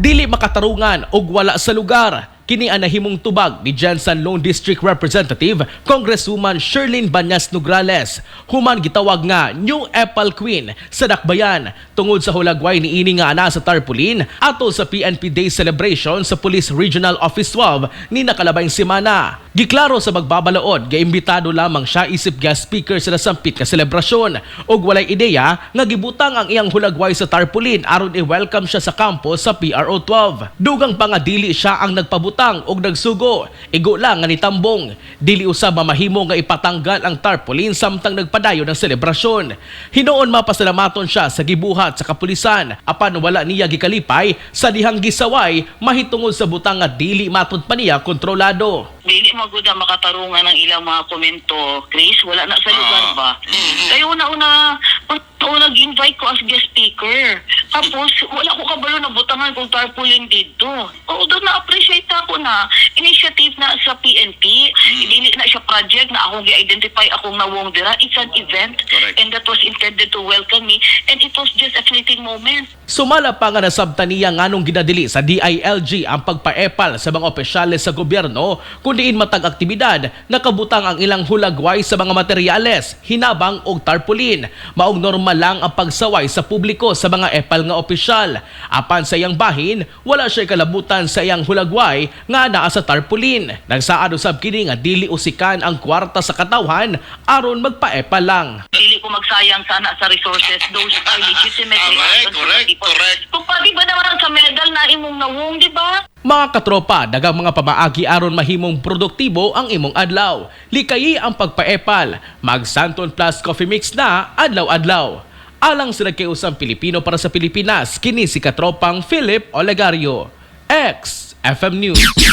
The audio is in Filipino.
Dili makatarungan og wala sa lugar. Kini ang nahimong tubag ni Jensen Lone District Representative Congresswoman Sherlyn Banyas Nograles. Human gitawag nga New Apple Queen sa Dakbayan tungod sa hulagway ni ini nga ana sa tarpaulin ato sa PNP Day celebration sa Police Regional Office 12 ni nakalabayng semana. Giklaro sa magbabalaod nga imbitado lamang siya isip guest speaker sa nasampit ka selebrasyon ug walay ideya nga gibutang ang iyang hulagway sa tarpaulin aron i-welcome siya sa campus sa PRO 12. Dugang pa nga dili siya ang nagpabutang og nagsugo. Igo lang nga nitambong. Dili usab mamahimo nga ipatanggal ang tarpaulin samtang nagpadayon ng selebrasyon. Hinoon mapasalamaton siya sa gibuhat sa kapulisan apan wala niya gikalipay sa dihang gisaway mahitungod sa butang nga dili matud pa niya kontrolado. Dili magud makatarungan ang ilang mga komento, Chris, wala na sa lugar ba? Kaya una nag-invite ko as guest speaker. Tapos wala ko kabalo na butangan kung tarpaulin dito. Although na-appreciate ako na initiative na sa PNP, dili na siya project na akong i-identify akong nawong dira. It's an event. Correct. And that was intended to welcome me, and it was just a fleeting moment. Sumala pa nga nasabtan niya nganong ginadili sa DILG ang pagpaepal sa mga opisyales sa gobyerno kung diin matag aktibidad nakabutang ang ilang hulagway sa mga materyales, hinabang o tarpaulin. Maong normal lang ang pagsaway sa publiko sa mga epal nga opisyal. Apan sa iyang bahin, wala siya kalabutan sa iyang hulagway nga naa sa tarpaulin. Nagsaad usab kini nga dili usikan ang kwarta sa katawhan aron magpaepal lang. Dili ko magsayang sana sa resources. Those are legitimate reactions from the people. Correct. Kung pwede ba naman sa medal na imong nawong, di ba? Mga katropa, dagang mga pamaagi aron mahimong produktibo ang imong adlaw. Likayi ang pagpaepal. Mag Santon Plus Coffee Mix na adlaw-adlaw. Alang sa nagkiusang Pilipino para sa Pilipinas, kini si katropang Philip Olegario. X FM News.